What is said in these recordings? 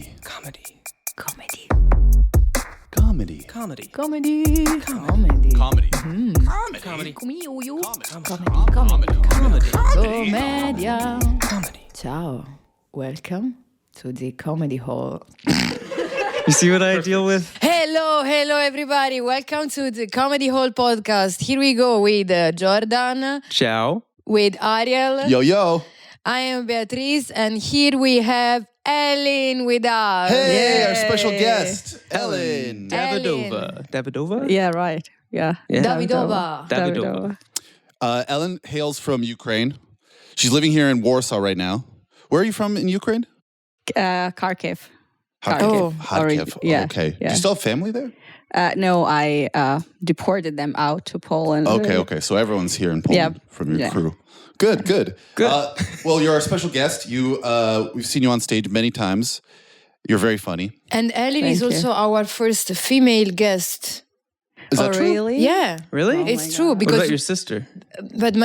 Comedy. Comedy. Comedy. Comedy. Comedy. Comedy. Comedy. Comedy. Comedy. Commedia. Comedy. Ciao. Welcome to the Comedy Hall. You see what I deal with? Hello everybody. Welcome to the Comedy Hall podcast. Here we go with Jordan, Ciao. with Ariel. Yo. I am Beatrice, and here we have Elin with us. Hey, our Yay. special guest, Elin. Davydova. Davydova? Yeah, right. Yeah. Davydova. Davydova. Elin hails from Ukraine. She's living here in Warsaw right now. Where are you from in Ukraine? Kharkiv. Oh, Kharkiv. yeah, Okay. yeah. Do you still have family there? No, I deported them out to Poland. Okay. So everyone's here in Poland from your crew. Good. Well, you're our special guest. We've seen you on stage many times. You're very funny. And Elin is Thank you. also our first female guest. Is that true? Really? Yeah. Really? Oh It's my true God. What because about your sister? but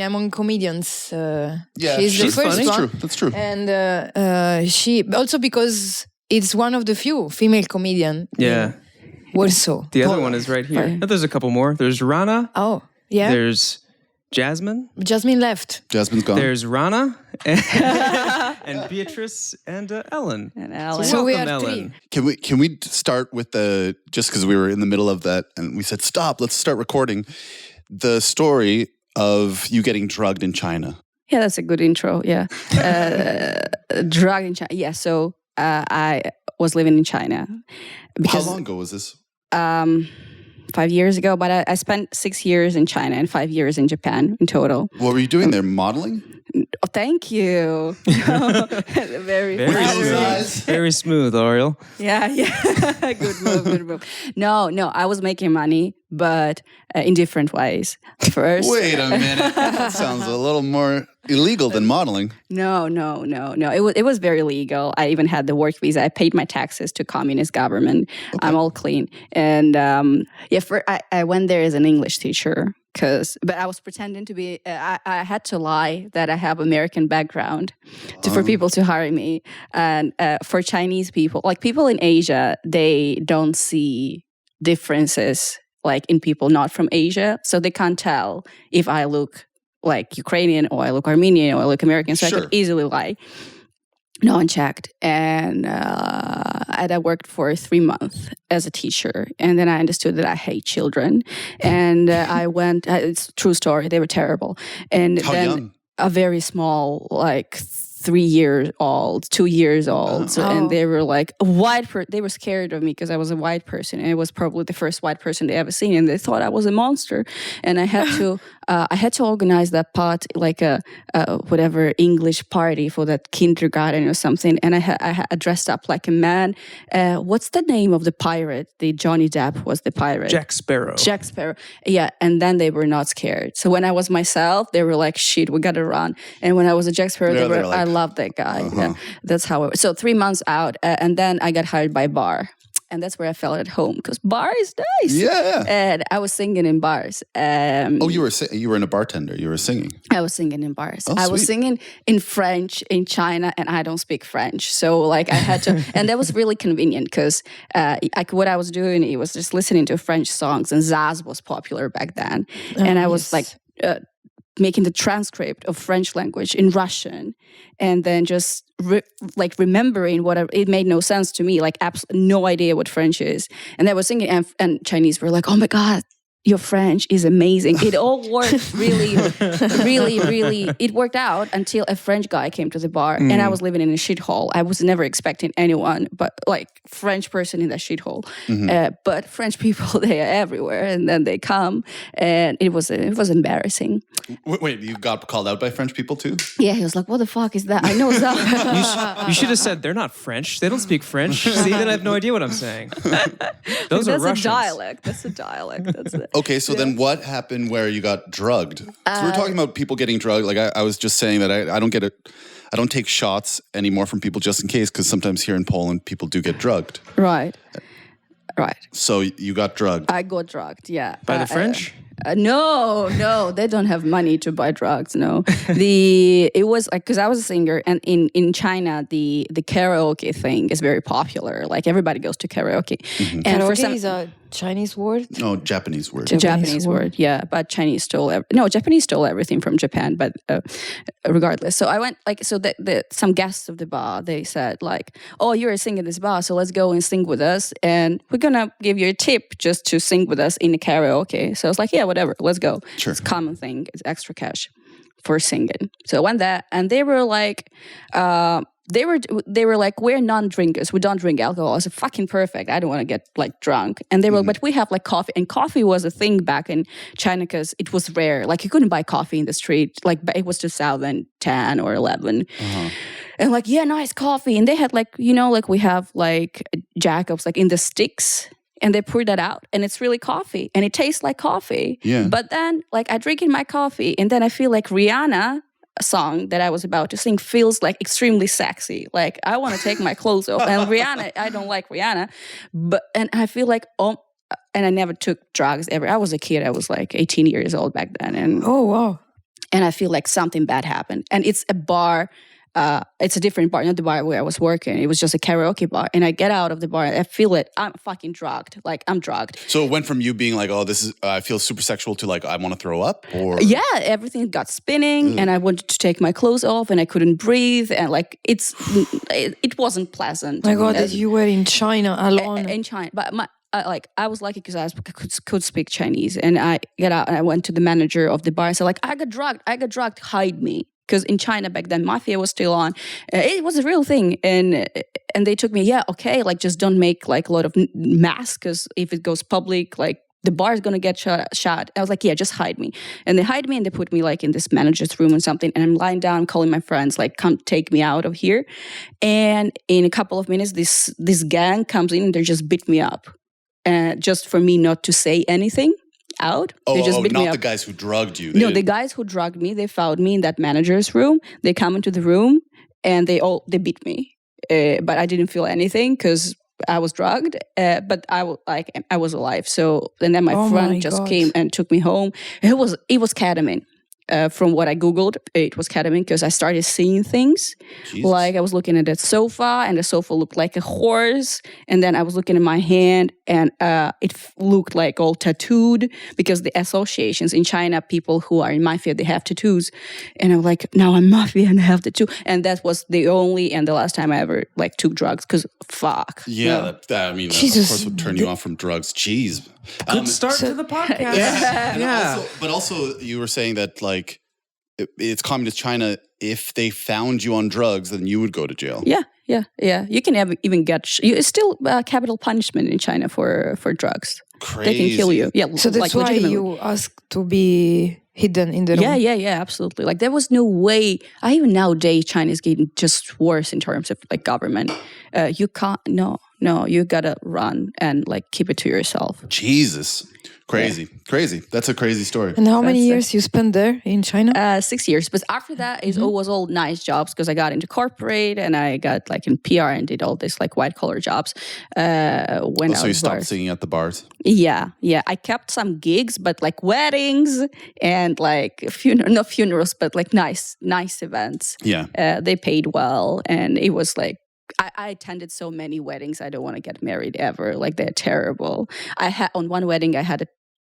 among comedians, Yeah, she's the first That's one. true. That's true. And she also because it's one of the few female comedian Yeah. in Warsaw. The other one is right here. Oh, there's a couple more. There's Rana. Oh, yeah. There's Jasmine. Jasmine left. Jasmine's gone. There's Rana. And Beatrice and Ellen. And Alan. So we Welcome, are three. Ellen. Can we start with just because we were in the middle of that and we said, stop, let's start recording the story of you getting drugged in China. Yeah, that's a good intro. Yeah. Drug in China. Yeah, so I was living in China. How long ago was this? 5 years ago, but I spent 6 years in China and 5 years in Japan in total. What were you doing there? Modeling? Oh, thank you. Very Very smooth, Ariel. Yeah. Good move. No, I was making money, but in different ways. First, Wait a minute. That sounds a little more illegal than modeling. No. It was very legal. I even had the work visa. I paid my taxes to communist government. Okay. I'm all clean. And I went there as an English teacher. But I was pretending to be. I had to lie that I have American background for people to hire me. And for Chinese people, like people in Asia, they don't see differences like in people not from Asia, so they can't tell if I look like Ukrainian or I look Armenian or I look American. So Sure. I could easily lie. No one checked, and I worked for 3 months as a teacher, and then I understood that I hate children, and I went. It's a true story. They were terrible, and How then young? a very small, like 3 years old, 2 years old, and they were like they were scared of me because I was a white person, and it was probably the first white person they ever seen, and they thought I was a monster, and I had to organize that part like a whatever English party for that kindergarten or something, and I dressed up like a man. What's the name of the pirate? The Johnny Depp was the pirate. Jack Sparrow. Jack Sparrow. Yeah, and then they were not scared. So when I was myself, they were like, "Shit, we gotta run." And when I was a Jack Sparrow, Yeah, they were, they're like, "I love that guy." Yeah, that's how. So 3 months out, and then I got hired by bar, and that's where I felt at home because bar is nice. Yeah. And I was singing in bars. You were in a bartender. You were singing. I was singing in bars. Oh, I was sweet. singing in French in China, and I don't speak French, so like I had to, and that was really convenient because what I was doing, it was just listening to French songs, and Zaz was popular back then, and I was like making the transcript of French language in Russian, and then just remembering it made no sense to me, like no idea what French is, and I was singing, and Chinese were like, "Oh my God, your French is amazing." It all worked really, really. It worked out until a French guy came to the bar, and I was living in a shithole. I was never expecting anyone, but like French person in that shithole. But French people, they are everywhere, and then they come, and it was embarrassing. Wait, you got called out by French people too? Yeah, he was like, "What the fuck is that?" I know that. You should have said they're not French. They don't speak French. See, then I have no idea what I'm saying. Those are That's Russians. a dialect. That's a dialect. That's it. Okay, so then what happened where you got drugged? So we're talking about people getting drugged. Like I was just saying that I don't get it. I don't take shots anymore from people just in case, because sometimes here in Poland people do get drugged. Right. So you got drugged. I got drugged. Yeah. By the French? No, they don't have money to buy drugs. No, it was like because I was a singer, and in China the karaoke thing is very popular. Like everybody goes to karaoke, and Karaoke is a Chinese word? No, Japanese word. Japanese word, yeah. But Japanese stole everything from Japan. But regardless, so I went some guests of the bar, they said like, "Oh, you're a singer at this bar, so let's go and sing with us, and we're gonna give you a tip just to sing with us in the karaoke." So I was like, "Yeah, whatever, let's go." Sure. It's a common thing. It's extra cash for singing. So I went there, and they were like. They were like, we're non-drinkers. We don't drink alcohol. I was fucking perfect. I don't want to get like drunk. And they were, but we have like coffee. And coffee was a thing back in China because it was rare. Like you couldn't buy coffee in the street. Like it was 2010 or 11. And like, yeah, nice coffee. And they had like, like we have like Jacobs like in the sticks. And they pour that out, and it's really coffee, and it tastes like coffee. Yeah. But then, like, I drink in my coffee, and then I feel like Rihanna song that I was about to sing feels like extremely sexy. Like I want to take my clothes off. And Rihanna, I don't like Rihanna, and I feel like and I never took drugs ever. I was a kid. I was like 18 years old back then, and Oh, wow. and I feel like something bad happened. And it's a bar. It's a different bar, not the bar where I was working. It was just a karaoke bar. And I get out of the bar, I feel it. I'm fucking drugged. Like, I'm drugged. So it went from you being like, oh, this is, I feel super sexual to like, I want to throw up? Or Yeah, everything got spinning and I wanted to take my clothes off and I couldn't breathe. And like, it wasn't pleasant. My God, that you were in China alone. In China. But I was lucky because I could speak Chinese. And I get out and I went to the manager of the bar and said, like, I got drugged, hide me. Because in China back then, mafia was still on. It was a real thing. And they took me, yeah, okay, like just don't make like a lot of mass because if it goes public, like the bar is going to get shot. I was like, yeah, just hide me. And they hide me and they put me like in this manager's room or something. And I'm lying down, calling my friends, like, come take me out of here. And in a couple of minutes, this gang comes in and they just beat me up. Just for me not to say anything out. They just beat me up. Not the guys who drugged you. No, the guys who drugged me, they found me in that manager's room. They come into the room and they beat me. But I didn't feel anything because I was drugged. But I was alive. So and then my friend just came and took me home. It was ketamine. From what I Googled, it was ketamine because I started seeing things. Jesus. Like I was looking at that sofa and the sofa looked like a horse. And then I was looking at my hand and it looked like all tattooed because the associations in China, people who are in mafia, they have tattoos. And I'm like, now I'm mafia and I have tattoo. And that was the only and the last time I ever like took drugs because fuck. Yeah, that of course would turn you off from drugs. Jeez. Good start to the podcast. Yeah. But also you were saying that like it's communist China. If they found you on drugs, then you would go to jail. Yeah. You can even get. It's still capital punishment in China for drugs. Crazy. They can kill you. Yeah. So that's why you asked to be hidden in the room. Yeah, absolutely. Like there was no way. Even nowadays, China is getting just worse in terms of like government. You can't. No, you gotta run and like keep it to yourself. Jesus. Crazy. That's a crazy story. And how many years you spent there in China? 6 years. But after that, it was all nice jobs because I got into corporate and I got like in PR and did all this like white collar jobs. So you stopped singing at the bars? Yeah. I kept some gigs, but like weddings and like not funerals, but like nice events. Yeah. They paid well, and it was like. I attended so many weddings. I don't want to get married ever. Like they're terrible. On one wedding I had a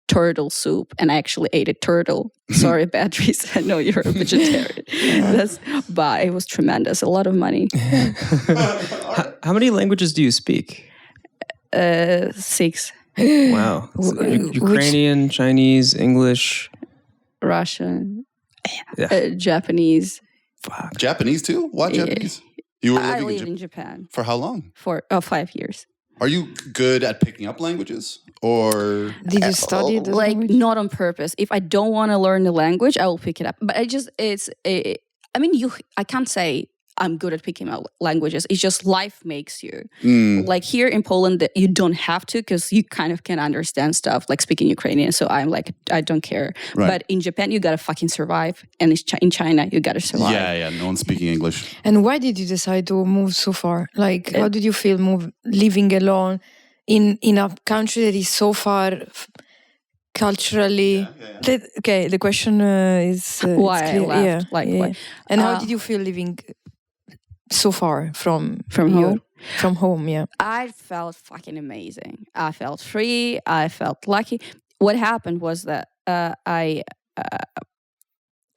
turtle soup and I actually ate a turtle. Sorry, Beatrice. I know you're a vegetarian. But it was tremendous. A lot of money. How many languages do you speak? 6. Wow. Ukrainian, Chinese, English, Russian, Japanese. Fuck. Japanese too? Why Japanese? You were I living lived in Japan. For how long? For 5 years. Are you good at picking up languages? Or did you study the language? Not on purpose. If I don't want to learn the language, I will pick it up. But I can't say I'm good at picking up languages. It's just life makes you. Like here in Poland, you don't have to because you kind of can understand stuff like speaking Ukrainian. So I'm like, I don't care. Right. But in Japan, you got to fucking survive. And in China, you got to survive. Yeah. No one's speaking English. And why did you decide to move so far? Like, how did you feel living alone in a country that is so far culturally. Okay, the question is Why I clear. left, why? And how did you feel living so far from home? From home, yeah. I felt fucking amazing. I felt free. I felt lucky. What happened was that I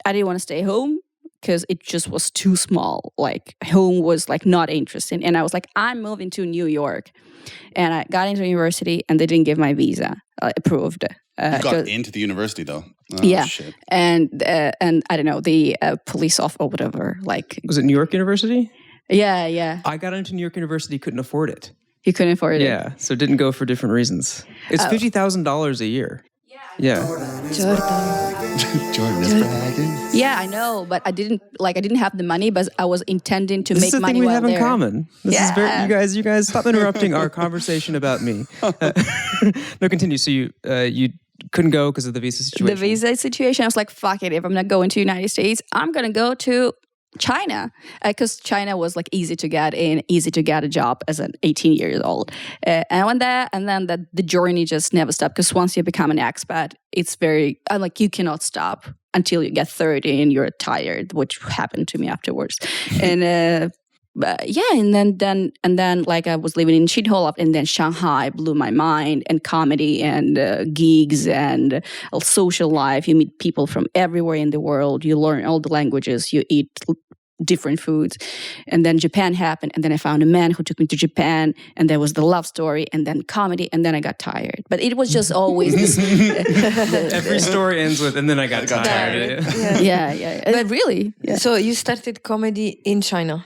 didn't want to stay home because it just was too small. Like home was like not interesting, and I was like, I'm moving to New York, and I got into university, and they didn't give my visa approved. You got into the university though. Oh, yeah, shit. and I don't know, the police off or whatever. Like, Was it New York University? Yeah. I got into New York University, couldn't afford it. You couldn't afford it? Yeah, so it didn't go for different reasons. It's $50,000 a year. Yeah. Jordan is bragging. Yeah, I know, but I didn't have the money, but I was intending to This make is the money thing we while have there. in common. This is very, you guys stop interrupting our conversation about me. No, continue. So you couldn't go because of the visa situation. The visa situation, I was like, fuck it. If I'm not going to the United States, I'm going to go to China, because China was like easy to get in, easy to get a job as an 18 years old. And I went there, and then the journey just never stopped, because once you become an expat, it's very, like, you cannot stop until you get 30 and you're tired, which happened to me afterwards. And and then like I was living in Shithole, and then Shanghai blew my mind, and comedy and gigs and social life. You meet people from everywhere in the world. You learn all the languages. You eat different foods. And then Japan happened, and then I found a man who took me to Japan, and there was the love story, and then comedy, and then I got tired. But it was just always this. Every story ends with, and then I got tired. Yeah. But really. Yeah. So you started comedy in China?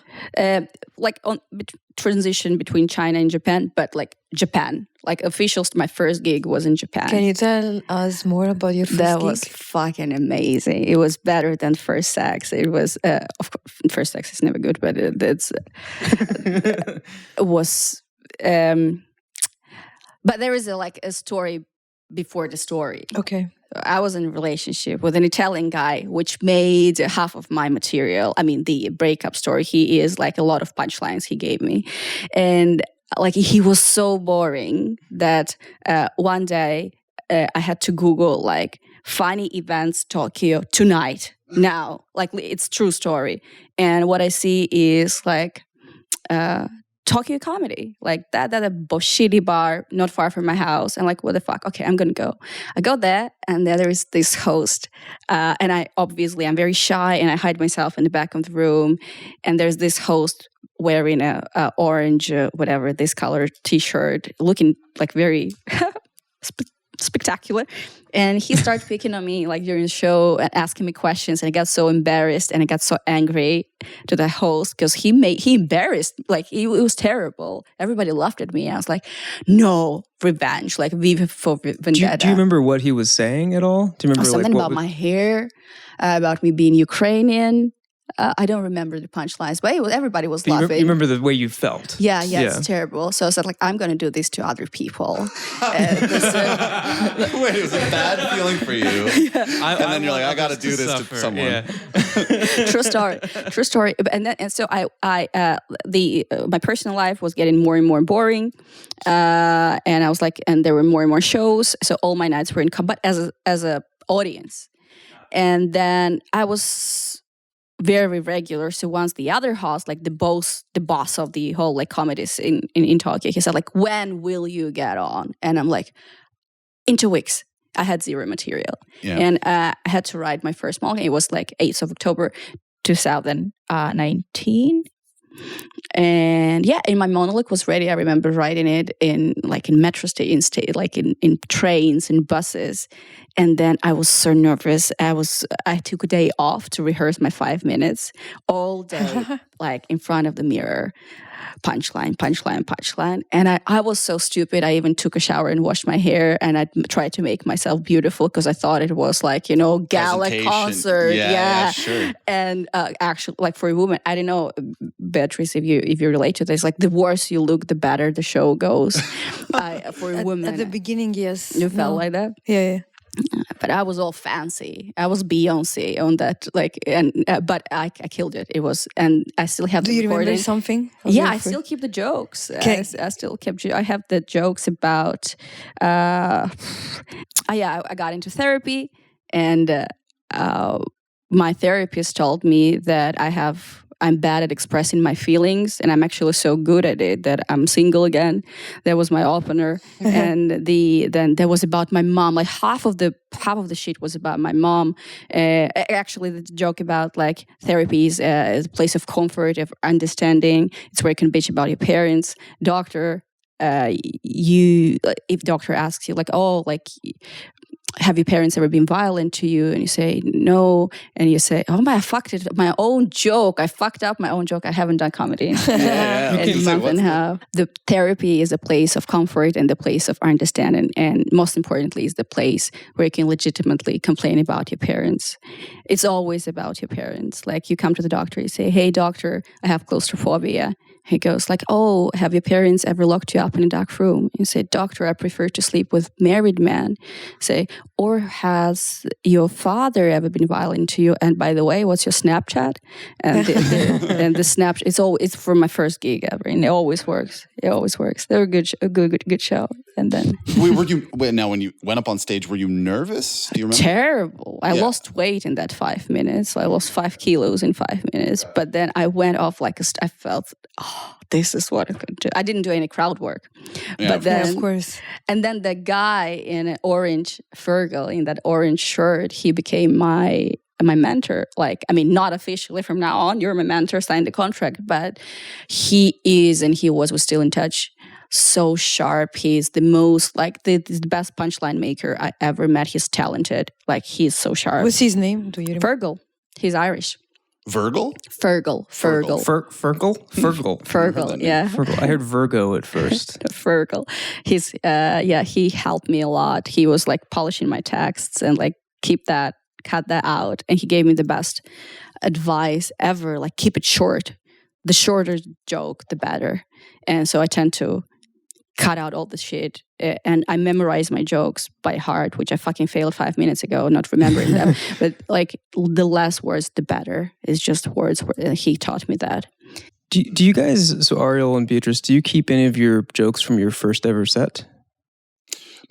Like on transition between China and Japan, but like Japan. Like official, my first gig was in Japan. Can you tell us more about your first gig? That was fucking amazing. It was better than First Sex. It was, of course, First Sex is never good, but it was. But there is a story before the story. Okay. I was in a relationship with an Italian guy, which made half of my material. I mean, the breakup story. He is like a lot of punchlines he gave me, and like he was so boring that one day I had to Google like funny events Tokyo tonight now. Like it's true story, and what I see is like Tokyo comedy, like that a shitty bar not far from my house. And like, what the fuck? Okay, I'm gonna go. I go there, and there is this host, and I'm very shy, and I hide myself in the back of the room. And there's this host wearing a orange, whatever this color T-shirt, looking like very spectacular. And he started picking on me like during the show and asking me questions, and I got so embarrassed, and I got so angry to the host because he embarrassed, like it was terrible. Everybody laughed at me. I was like, no, revenge, like vive for vendetta. Do you remember what he was saying at all? Do you remember something about my hair, about me being Ukrainian? I don't remember the punchlines, but everybody was laughing. You remember the way you felt? Yeah, it's terrible. So I said, like, I'm going to do this to other people. Wait, it was a bad feeling for you. Yeah. And then you're like, I got to do this to someone. Yeah. True story. And so my personal life was getting more and more boring. And I was like, and there were more and more shows. So all my nights were in but as a audience. And then I was very regular. So once the other host, like the boss of the whole like comedies in Tokyo, he said like, when will you get on? And I'm like, in 2 weeks. I had zero material. Yeah. And I had to write my first monologue. It was like 8th of October 2019. And and my monologue was ready. I remember writing it in metro stations, like in trains and buses. And then I was so nervous. I took a day off to rehearse my 5 minutes all day, like in front of the mirror. Punchline. And I was so stupid. I even took a shower and washed my hair, and I tried to make myself beautiful because I thought it was like, gala concert. Yeah, sure. And actually, like for a woman, I don't know, Beatrice, if you relate to this, like the worse you look, the better the show goes. For a woman. At the beginning, yes. You felt like that? Yeah. But I was all fancy. I was Beyonce on that, but I killed it. It was, and I still have Do the you recording. remember something? Yeah, I still keep the jokes. Okay. I still kept. I have the jokes about. I got into therapy, and my therapist told me that I'm bad at expressing my feelings, and I'm actually so good at it that I'm single again. That was my opener, and then there was about my mom. Like half of the shit was about my mom. Actually, the joke about like therapy is a place of comfort, of understanding. It's where you can bitch about your parents. Doctor, if doctor asks you like, oh, like, have your parents ever been violent to you? And you say no, and you say, oh my, I fucked it, my own joke. I fucked up my own joke. I haven't done comedy in a month and a half. The therapy is a place of comfort and the place of understanding, and most importantly, is the place where you can legitimately complain about your parents. It's always about your parents. Like you come to the doctor, you say, hey doctor, I have claustrophobia. He goes like, oh, have your parents ever locked you up in a dark room? You say, doctor, I prefer to sleep with married men. Say, or has your father ever been violent to you? And by the way, what's your Snapchat? And the Snapchat, it's for my first gig ever, and it always works. It always works. They're a good show. And then when you went up on stage, were you nervous? Do you remember? Terrible. I lost weight in that 5 minutes. I lost 5 kilos in 5 minutes. But then I went off like I felt, this is what I could do. I didn't do any crowd work. Yeah, but then, of course. And then the guy in an orange Fergal, in that orange shirt, he became my mentor. Like, I mean, not officially from now on, you're my mentor, signed the contract, but he is, and he was still in touch. So sharp. He's the most, like, the best punchline maker I ever met. He's talented. Like, he's so sharp. What's his name? Do you remember? Fergal. He's Irish. Fergal? Fergal. Fergal? Fergal, yeah. Fergal. I heard Virgo at first. Fergal. He helped me a lot. He was like polishing my texts and like, cut that out. And he gave me the best advice ever. Like, keep it short. The shorter joke, the better. And so I tend to cut out all the shit. And I memorize my jokes by heart, which I fucking failed 5 minutes ago, not remembering them. But like, the less words, the better. It's just words. He taught me that. Do you guys, so Ariel and Beatrice, do you keep any of your jokes from your first ever set?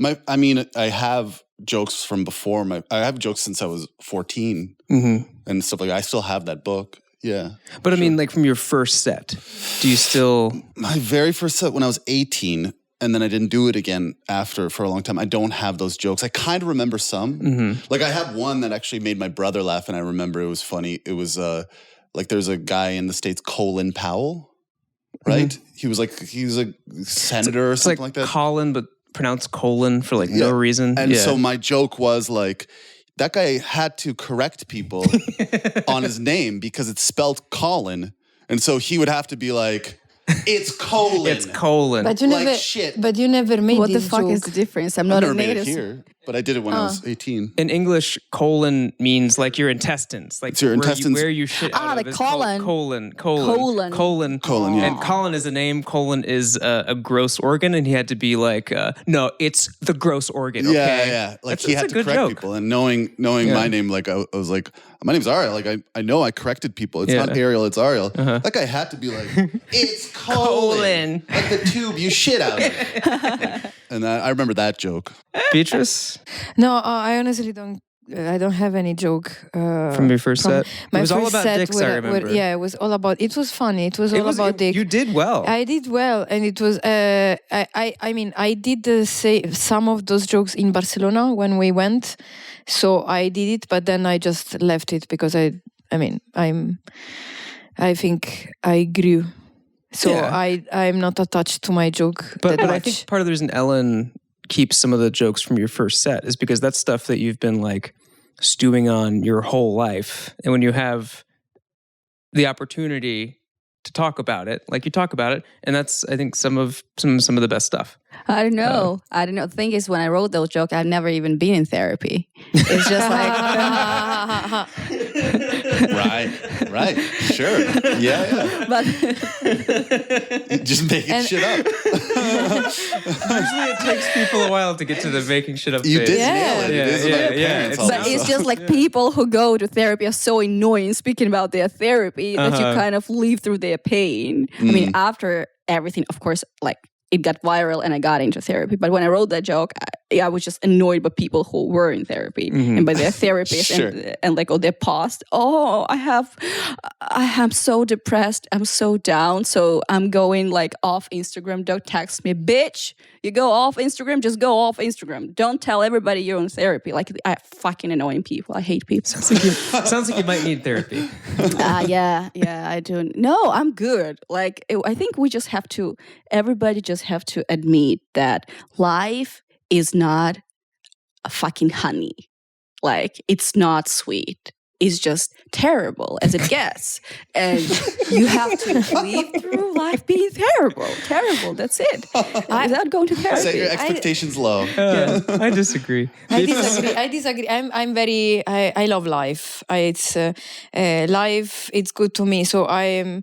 I have jokes from before. I have jokes since I was 14 and stuff like that. I still have that book. Yeah. But I mean, like from your first set, do you still... My very first set when I was 18, and then I didn't do it again after for a long time. I don't have those jokes. I kind of remember some. Like I have one that actually made my brother laugh, and I remember it was funny. It was like there's a guy in the States, Colin Powell, right? He was a senator or something like that. Colin, but pronounced colon for like no reason. And so my joke was like, that guy had to correct people on his name because it's spelled Colin. And so he would have to be like, it's colon. It's colon. But you like never, shit. But you never made What the this fuck joke. is the difference? I'm not I've a never made native. it here, but I did it when I was 18. In English, colon means like your intestines. Like it's your intestines. Where you shit out like of is colon. Colon, yeah. And colon is a name. Colon is a gross organ. And he had to be like, no, it's the gross organ, okay? Yeah. Like he had to correct joke. people. And knowing my name, like I was like, my name's Ariel. Like I know I corrected people. It's not Ariel, it's Ariel. That guy had to be like, it's colon. Like the tube you shit out of. And I remember that joke. Beatrice? No, I honestly don't. I don't have any joke from your first set. My It was all first about set dicks. I remember. it was all about. It was funny. It was all about dick. You did well. I did well, and it was. I did some of those jokes in Barcelona when we went, so I did it, but then I just left it because I think I grew, so I'm not attached to my joke. But much. I think part of the reason Ellen keeps some of the jokes from your first set is because that's stuff that you've been like stewing on your whole life, and when you have the opportunity to talk about it, like you talk about it, and that's I think some of the best stuff. I don't know. The thing is, when I wrote those jokes, I've never even been in therapy. It's just like Right. Sure. Yeah. But Just making shit up. Usually it takes people a while to get to the making shit up You phase. did Yeah. nail it. It is about your parents It's- But it's just like people who go to therapy are so annoying speaking about their therapy that you kind of live through their pain. I mean, after everything, of course, like it got viral and I got into therapy. But when I wrote that joke, I was just annoyed by people who were in therapy and by their therapists Sure. and like, their past. Oh, I am so depressed. I'm so down. So I'm going like off Instagram. Don't text me, bitch. You go off Instagram, just go off Instagram. Don't tell everybody you're in therapy. Like, I fucking annoying people. I hate people. Sounds like you might need therapy. Yeah, I do. No, I'm good. Like, I think everybody just have to admit that life is not a fucking honey. Like, it's not sweet. It's just terrible as it gets. And you have to live through life being terrible. Terrible, that's it. Without going to therapy. Set your expectations low. I disagree. I disagree. I love life. Life. It's good to me. So I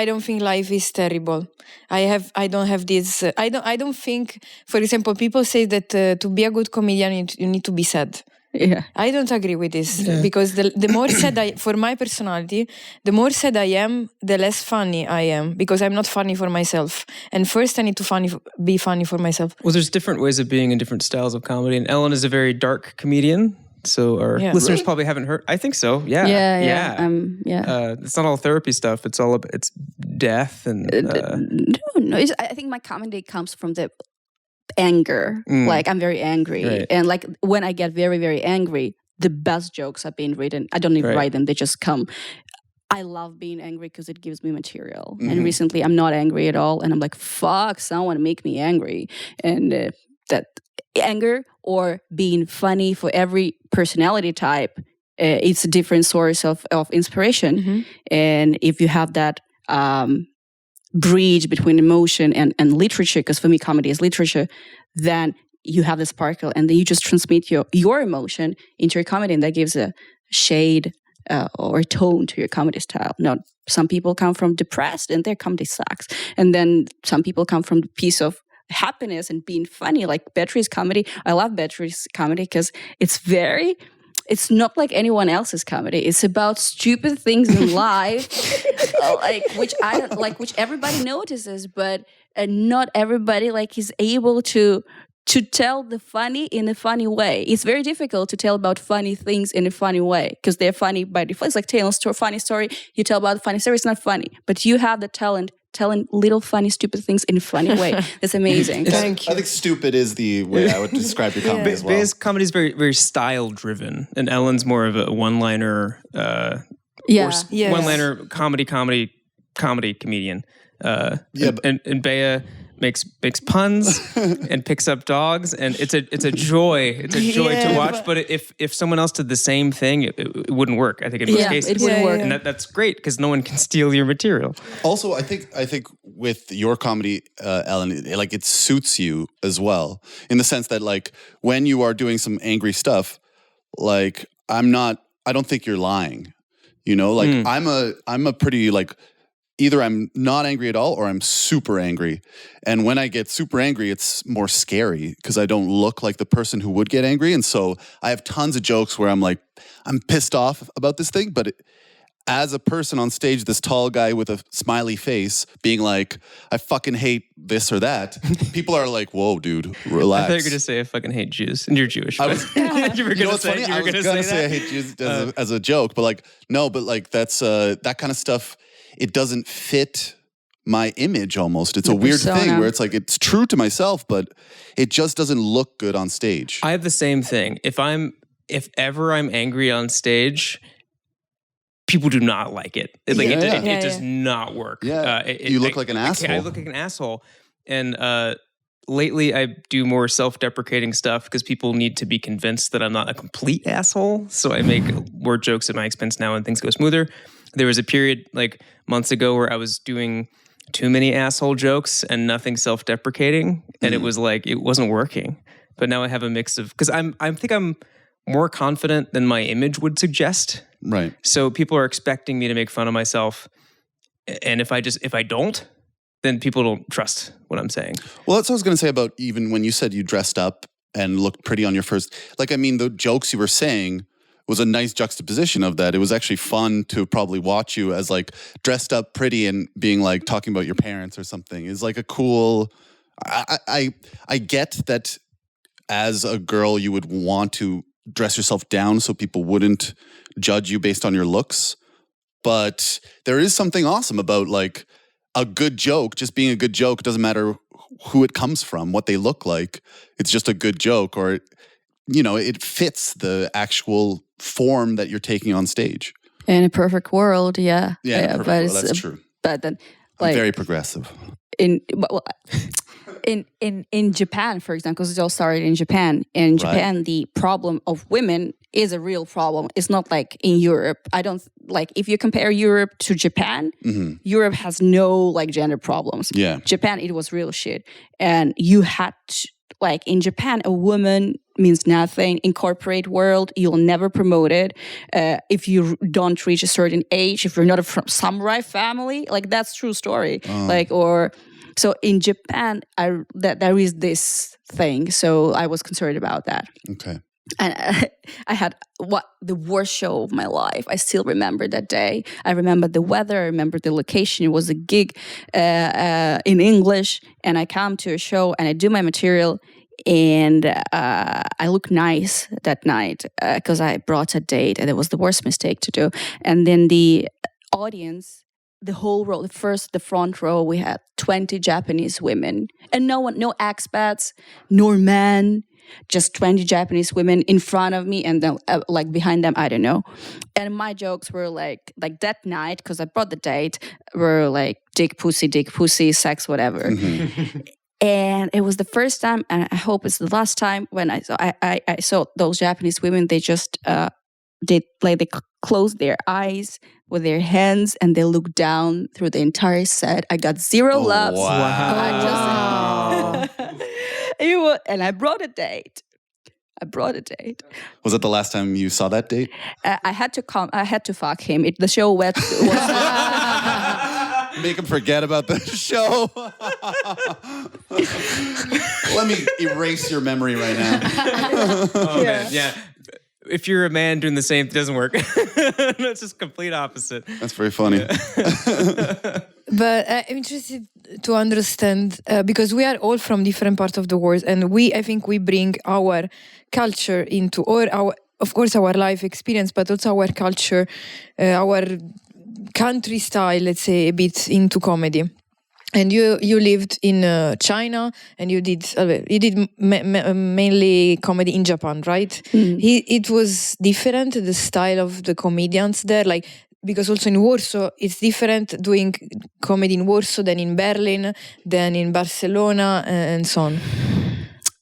don't think life is terrible. I don't have this. I don't think. For example, people say that to be a good comedian, you need to be sad. Yeah. I don't agree with this because the more sad for my personality, the more sad I am, the less funny I am because I'm not funny for myself. And first I need to be funny for myself. Well, there's different ways of being in different styles of comedy. And Elin is a very dark comedian. So our listeners probably haven't heard. I think so. Yeah. Yeah. It's not all therapy stuff. It's all about, it's death and. No. I think my comedy comes from the anger. Like, I'm very angry, and like when I get very, very angry, the best jokes are being written. I don't even write them; they just come. I love being angry because it gives me material. And recently, I'm not angry at all, and I'm like, "Fuck, someone make me angry." And that anger or being funny for every personality type, it's a different source of inspiration. And if you have that. Bridge between emotion and literature, because for me comedy is literature, then you have the sparkle and then you just transmit your emotion into your comedy, and that gives a shade or tone to your comedy style. Now, some people come from depressed and their comedy sucks, and then some people come from the piece of happiness and being funny, like Beatrice's comedy. I love Beatrice's comedy because it's not like anyone else's comedy. It's about stupid things in life, which everybody notices, but not everybody is able to tell the funny in a funny way. It's very difficult to tell about funny things in a funny way because they're funny by default. It's like telling a funny story. You tell about a funny story, it's not funny, but you have the talent telling little funny, stupid things in a funny way. That's amazing. Thank you. I think stupid is the way I would describe your comedy as well. Bea's comedy is very, very style driven, and Ellen's more of a one-liner, one-liner comedy comedian. And Bea makes puns and picks up dogs, and it's a joy. It's a joy to watch. But if someone else did the same thing, it wouldn't work. I think in most cases it wouldn't work, and that's great because no one can steal your material. Also, I think with your comedy, Ellen, it suits you as well in the sense that when you are doing some angry stuff, I don't think you're lying. I'm a pretty either I'm not angry at all or I'm super angry. And when I get super angry, it's more scary because I don't look like the person who would get angry. And so I have tons of jokes where I'm pissed off about this thing. But as a person on stage, this tall guy with a smiley face being like, I fucking hate this or that. People are like, whoa, dude, relax. I thought you were going to say I fucking hate Jews. And you're Jewish. I was, you were going to say, I was going to say I hate Jews as a joke. But that's that kind of stuff. It doesn't fit my image almost. It's a weird thing where it's true to myself, but it just doesn't look good on stage. I have the same thing. If ever I'm angry on stage, people do not like it. It does not work. Yeah. You look like an asshole. I look like an asshole. And lately I do more self-deprecating stuff because people need to be convinced that I'm not a complete asshole. So I make more jokes at my expense now and things go smoother. There was a period months ago where I was doing too many asshole jokes and nothing self-deprecating, and it was it wasn't working. But now I have a mix of because I think I'm more confident than my image would suggest Right. So people are expecting me to make fun of myself. And if I don't, then people don't trust what I'm saying. Well, that's what I was going to say about even when you said you dressed up and looked pretty on your first, like, I mean, the jokes you were saying was a nice juxtaposition of that. It was actually fun to probably watch you as like dressed up pretty and being like talking about your parents or something. Is like a cool, I get that as a girl, you would want to dress yourself down so people wouldn't judge you based on your looks. But there is something awesome about like a good joke, just being a good joke. Doesn't matter who it comes from, what they look like. It's just a good joke, or, you know, it fits the actual form that you're taking on stage. In a perfect world, Yeah, that's true. But then, I'm like, very progressive. in Japan, for example, because it all started in Japan. In Japan, the problem of women is a real problem. It's not like in Europe. I don't like if you compare Europe to Japan. Europe has no like gender problems. Yeah, Japan, it was real shit, and you had to, like in Japan, a woman means nothing. In corporate world, you'll never promote it. If you don't reach a certain age, if you're not from samurai family, like that's true story. So in Japan, that there is this thing. So I was concerned about that. Okay. And I had the worst show of my life. I still remember that day. I remember the weather. I remember the location. It was a gig in English, and I come to a show and I do my material. And I look nice that night because I brought a date, and it was the worst mistake to do. And then the audience, the whole row, the front row, we had 20 Japanese women, and no expats, nor men, just 20 Japanese women in front of me, and then like behind them, I don't know. And my jokes were like that night, because I brought the date, were like dick, pussy, sex, whatever. Mm-hmm. And it was the first time, and I hope it's the last time, when I saw those Japanese women. They just they closed their eyes with their hands, and they looked down through the entire set. I got zero laughs. Wow. And I brought a date. Was that the last time you saw that date? I had to fuck him. The show was Make him forget about the show. Let me erase your memory right now. Man, yeah. If you're a man doing the same, it doesn't work. It's just complete opposite. That's very funny. Yeah. But I'm interested to understand, because we are all from different parts of the world, and I think we bring our culture into, or of course our life experience, but also our culture, our country style, let's say, a bit into comedy. And you lived in China, and you did mainly comedy in Japan, right? Mm. It was different, the style of the comedians there, like, because also in Warsaw, it's different doing comedy in Warsaw than in Berlin, than in Barcelona, and so on.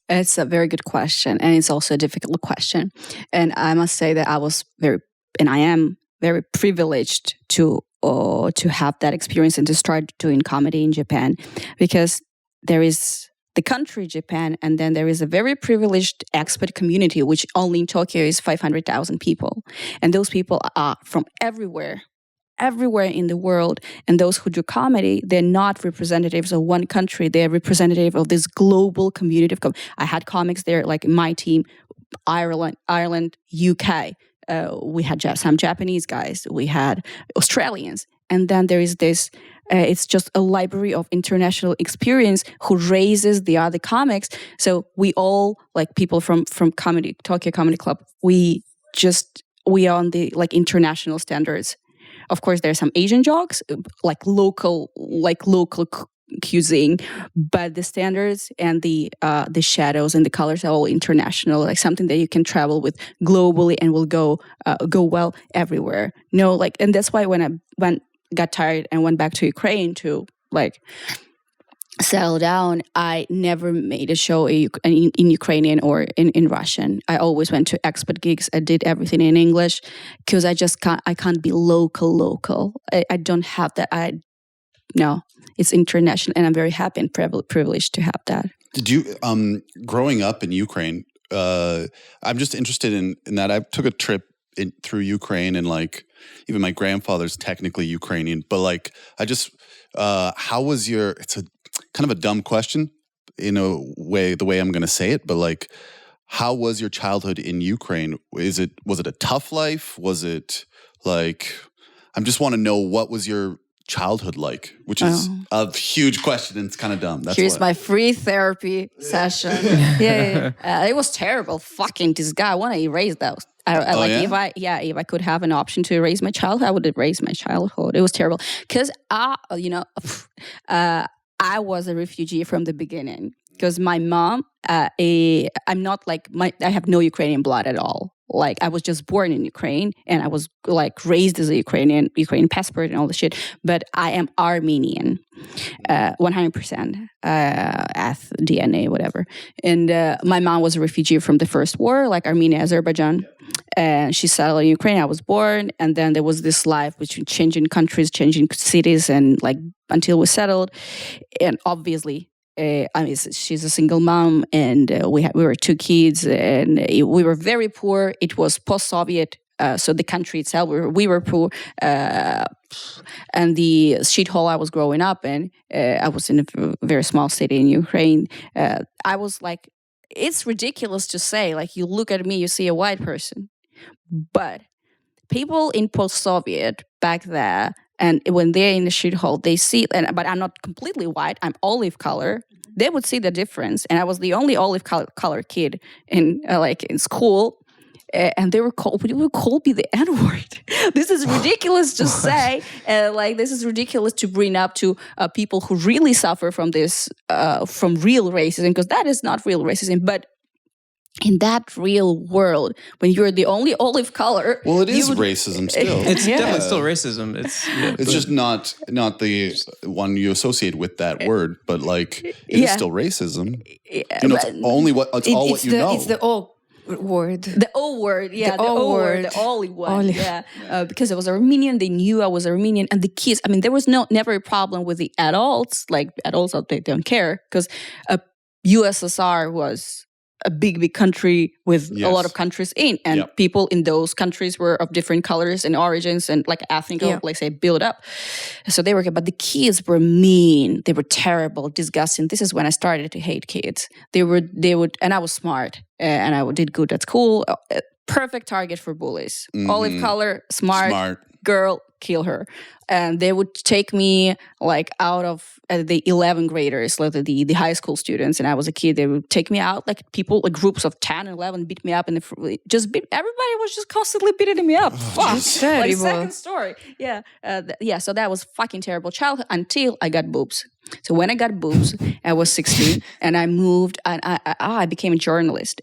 It's a very good question, and it's also a difficult question. And I must say that I am very privileged to have that experience and to start doing comedy in Japan, because there is the country Japan, and then there is a very privileged expat community, which only in Tokyo is 500,000 people. And those people are from everywhere in the world. And those who do comedy, they're not representatives of one country. They're representative of this global community. I had comics there, like my team, Ireland, UK. We had some Japanese guys. We had Australians. And then there is this, it's just a library of international experience who raises the other comics. So we all, like people from Tokyo Comedy Club, we are on the like international standards. Of course, there are some Asian jokes, like local cuisine, but the standards and the shadows and the colors are all international, like something that you can travel with globally and will go well everywhere. No, like, and that's why when I got tired and went back to Ukraine to like settle down, I never made a show in Ukrainian or in Russian. I always went to expat gigs. I did everything in English because I can't be local. I don't have that. No, it's international, and I'm very happy and privileged to have that. Did you, growing up in Ukraine, I'm just interested in that. I took a trip through Ukraine, and like even my grandfather's technically Ukrainian, but like I just how was your? It's a kind of a dumb question in a way, the way I'm going to say it, but like how was your childhood in Ukraine? Was it a tough life? Was it like I just want to know what was your childhood like, which is a huge question and it's kind of dumb. That's Here's my free therapy session. It was terrible. Fucking this guy. I want to erase those. If I could have an option to erase my childhood, I would erase my childhood. It was terrible because I was a refugee from the beginning. Because my mom, I'm not like I have no Ukrainian blood at all. Like I was just born in Ukraine and I was like raised as a Ukrainian passport and all the shit. But I am Armenian, 100%, DNA, whatever. And my mom was a refugee from the first war, like Armenia, Azerbaijan. And she settled in Ukraine. I was born. And then there was this life between changing countries, changing cities, and like until we settled. And obviously, she's a single mom, and we were 2 kids, and we were very poor. It was post-Soviet, so the country itself, we were poor. And the shithole I was growing up in, I was in a very small city in Ukraine. I was like, it's ridiculous to say, like, you look at me, you see a white person. But people in post-Soviet back there, and when they're in the shithole, they see, but I'm not completely white, I'm olive color. They would see the difference. And I was the only olive color kid in school. And they would call me the N-word. This is ridiculous to say. This is ridiculous to bring up to people who really suffer from this, from real racism, because that is not real racism. But in that real world, when you're the only olive color, well, it is racism still. It's definitely still racism. It's just not the one you associate with that word, but like it is still racism. It's only what you know. It's the O word. The O word, the O word, the only one, because I was Armenian, they knew I was Armenian, and the kids. I mean, there was never a problem with the adults. Like adults, they don't care because USSR was a big country with a lot of countries in, and people in those countries were of different colors and origins and like ethnic, like say, build up. So they were, but the kids were mean. They were terrible, disgusting. This is when I started to hate kids. They would, and I was smart and I did good at school. Perfect target for bullies. Mm-hmm. Olive color, smart girl, kill her. And they would take me like out of the 11th graders, like the high school students, and I was a kid. They would take me out, like people, like groups of 10 and 11, beat me up, and everybody was just constantly beating me up. Fuck, like second story. So that was fucking terrible childhood until I got boobs. So when I got boobs, I was 16, and I moved, and I became a journalist.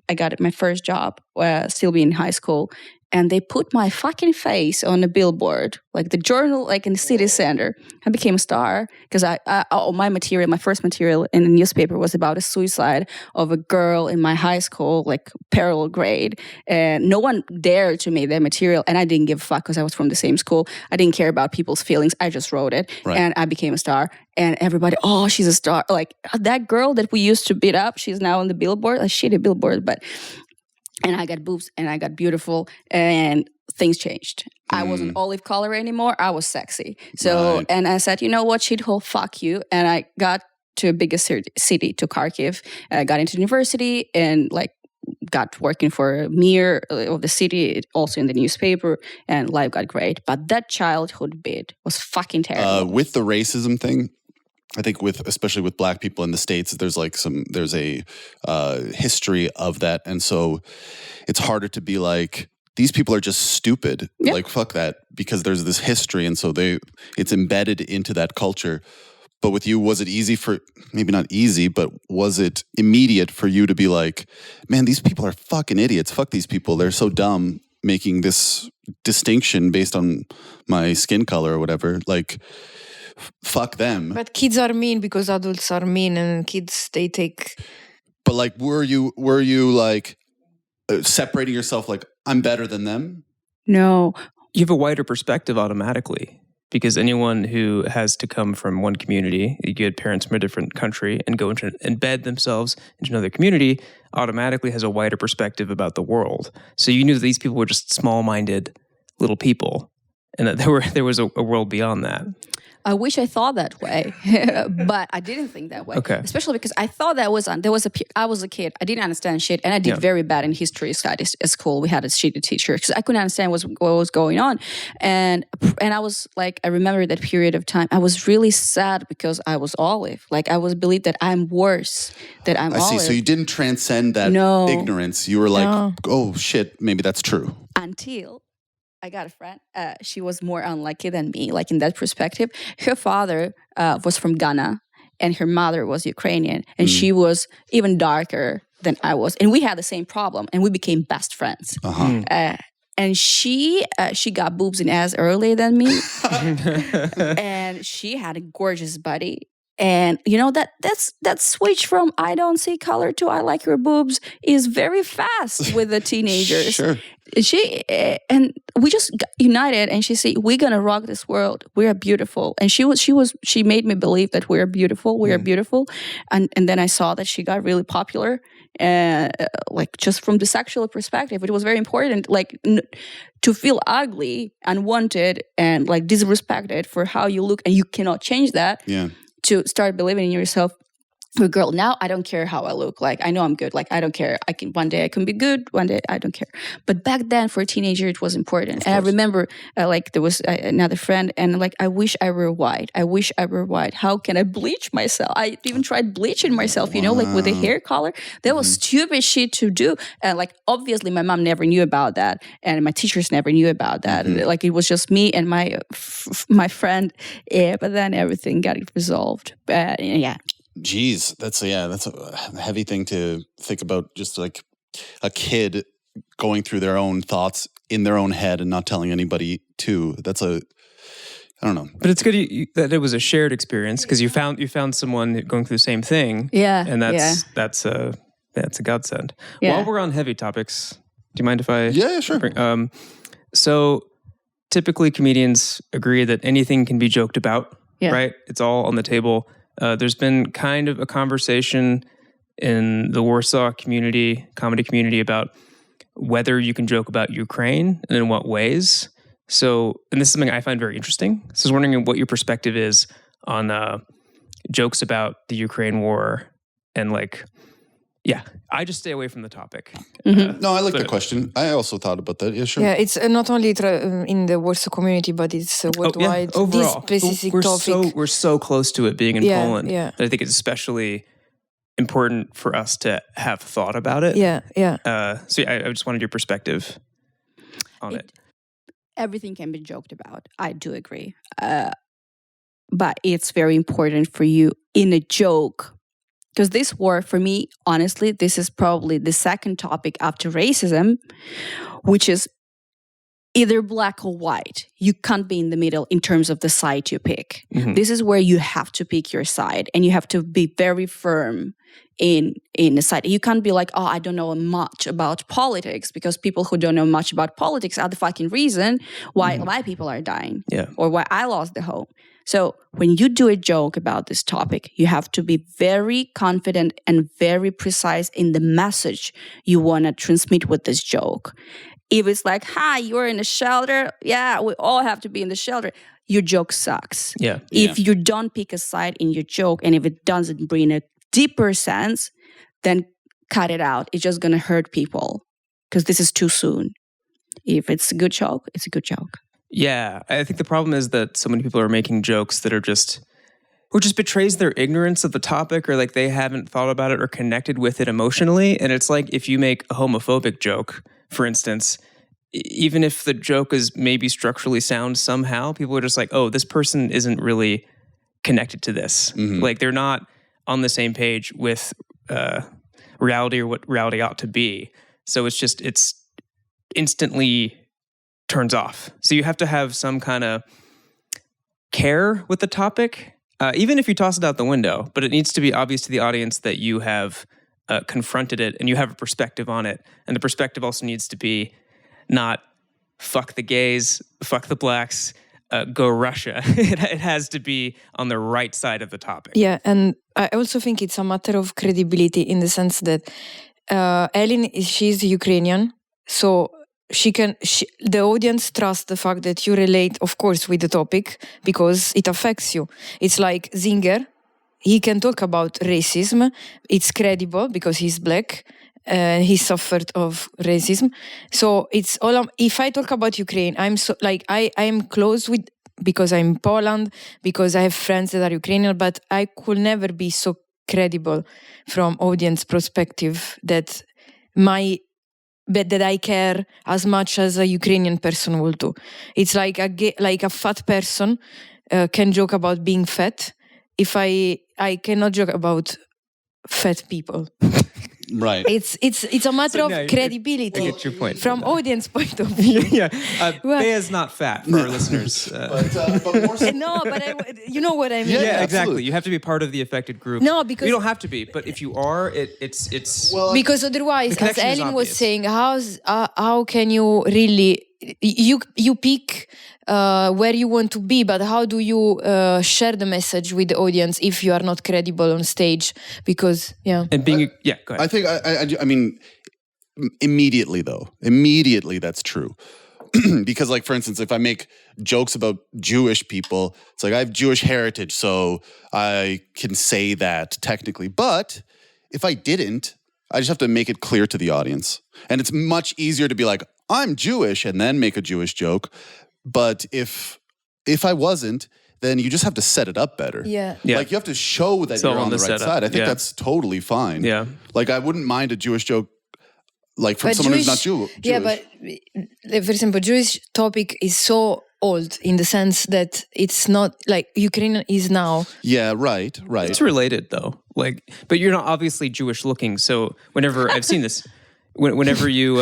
I got my first job, still being in high school. And they put my fucking face on a billboard, like the journal, like in the city center. I became a star because my first material in the newspaper was about a suicide of a girl in my high school, like parallel grade. And no one dared to make that material. And I didn't give a fuck because I was from the same school. I didn't care about people's feelings. I just wrote it. Right. And I became a star. And everybody, she's a star. Like that girl that we used to beat up, she's now on the billboard, a shitty billboard, but... And I got boobs and I got beautiful and things changed. I wasn't olive color anymore. I was sexy. So, and I said, you know what, shithole, fuck you. And I got to a bigger city, to Kharkiv. I got into university and like got working for mayor of the city, also in the newspaper, and life got great. But that childhood bit was fucking terrible. With the racism thing, I think especially with Black people in the States, there's a history of that. And so it's harder to be like, these people are just stupid. Yep. Like, fuck that, because there's this history. And so it's embedded into that culture. But with you, was it easy maybe not easy, but was it immediate for you to be like, man, these people are fucking idiots. Fuck these people. They're so dumb making this distinction based on my skin color or whatever. Like, fuck them. But kids are mean because adults are mean, and kids, they take... But like, were you like separating yourself like, I'm better than them? No. You have a wider perspective automatically. because anyone who has to come from one community, you get parents from a different country and go into embed themselves into another community, automatically has a wider perspective about the world. So you knew that these people were just small-minded little people, and that there was a world beyond that. I wish I thought that way, but I didn't think that way. Okay. Especially because I thought I was a kid. I didn't understand shit, and I did very bad in history studies at school. We had a shitty teacher because I couldn't understand what was going on, and I was like, I remember that period of time. I was really sad because I was Olive. Like I was believed that I'm worse, that I'm Olive. I see. So you didn't transcend that ignorance. You were like, oh shit, maybe that's true. Until I got a friend. She was more unlucky than me, like in that perspective. Her father was from Ghana and her mother was Ukrainian. And she was even darker than I was. And we had the same problem and we became best friends. And she got boobs and ass earlier than me. And she had a gorgeous body. And you know that switch from I don't see color to I like your boobs is very fast with the teenagers. Sure. And we just got united, and she said, "We're gonna rock this world. We are beautiful." And she made me believe that we are beautiful. We are beautiful. And then I saw that she got really popular, like just from the sexual perspective, it was very important. Like to feel ugly, unwanted, and like disrespected for how you look, and you cannot change that. Yeah. To start believing in yourself. Girl, now I don't care how I look. Like I know I'm good. Like I don't care. One day I can be good. One day I don't care. But back then, for a teenager, it was important. And I remember, like there was another friend, and like I wish I were white. I wish I were white. How can I bleach myself? I even tried bleaching myself. You know, like with a hair color. That was stupid shit to do. And like obviously, my mom never knew about that, and my teachers never knew about that. Like it was just me and my friend. Yeah, but then everything got resolved. Yeah. Geez, that's a heavy thing to think about. Just like a kid going through their own thoughts in their own head and not telling anybody too. I don't know. But it's good that it was a shared experience because you found someone going through the same thing. Yeah, and that's a godsend. Yeah. While we're on heavy topics, do you mind if I? Yeah, sure. So typically comedians agree that anything can be joked about. Yeah. Right? It's all on the table. There's been kind of a conversation in the Warsaw comedy community about whether you can joke about Ukraine and in what ways. So, and this is something I find very interesting. So I was wondering what your perspective is on jokes about the Ukraine war and like, I just stay away from the topic. No, I like the question. I also thought about that. Yeah, sure. Yeah, it's not only in the Warsaw community, but it's worldwide. Overall, this specific topic. We're so close to it being in Poland that I think it's especially important for us to have thought about it. Yeah. I just wanted your perspective on it. Everything can be joked about. I do agree. But it's very important for you in a joke. Because this war, for me, honestly, this is probably the second topic after racism, which is either black or white. You can't be in the middle in terms of the side you pick. This is where you have to pick your side, and you have to be very firm in the side. You can't be like, oh, I don't know much about politics, because people who don't know much about politics are the fucking reason why my people are dying or why I lost the home. So when you do a joke about this topic, you have to be very confident and very precise in the message you want to transmit with this joke. If it's like, hi, you're in a shelter. Yeah, we all have to be in the shelter. Your joke sucks. Yeah. If you don't pick a side in your joke, and if it doesn't bring a deeper sense, then cut it out. It's just going to hurt people because this is too soon. If it's a good joke, it's a good joke. Yeah, I think the problem is that so many people are making jokes that are just betrays their ignorance of the topic, or like they haven't thought about it or connected with it emotionally. And it's like if you make a homophobic joke, for instance, even if the joke is maybe structurally sound somehow, people are just like, oh, this person isn't really connected to this. Like they're not on the same page with reality or what reality ought to be. So it's instantly turns off. So you have to have some kind of care with the topic, even if you toss it out the window, but it needs to be obvious to the audience that you have confronted it and you have a perspective on it. And the perspective also needs to be not fuck the gays, fuck the blacks, go Russia. It has to be on the right side of the topic. Yeah, and I also think it's a matter of credibility in the sense that Elin, she's Ukrainian, so the audience trusts the fact that you relate, of course, with the topic because it affects you. It's like Zinger. He can talk about racism. It's credible because he's black. He suffered of racism. So it's all. If I talk about Ukraine, I'm so like I am close with because I'm in Poland, because I have friends that are Ukrainian, but I could never be so credible from audience perspective that I care as much as a Ukrainian person will do. It's like a fat person can joke about being fat. If I cannot joke about fat people. Right. It's a matter of credibility. I get your point. From audience point of view. Yeah. Bea's not fat for our listeners. But more so, No, but you know what I mean. Yeah, exactly. absolutely. You have to be part of the affected group. No, because you don't have to be, but if you are, it's well, because otherwise, The as connection is Elin was obvious. saying, how can you really you pick where you want to be, but how do you share the message with the audience if you are not credible on stage? Because and being go ahead. I think I mean immediately that's true. Because like for instance, if I make jokes about Jewish people, it's like I have Jewish heritage, so I can say that technically. But if I didn't, I just have to make it clear to the audience. And it's much easier to be like, I'm Jewish and then make a Jewish joke. But if I wasn't, then you just have to set it up better. Yeah. Like you have to show that It's all you're on on the the right setup. side. I think Yeah. that's totally fine. Yeah. Like I wouldn't mind a Jewish joke like from But someone who's not Jewish. Yeah, but for example, Jewish topic is so old in the sense that it's not like Ukrainian is now. Yeah, right. It's related though. Like, but you're not obviously Jewish looking. So whenever I've seen this, whenever you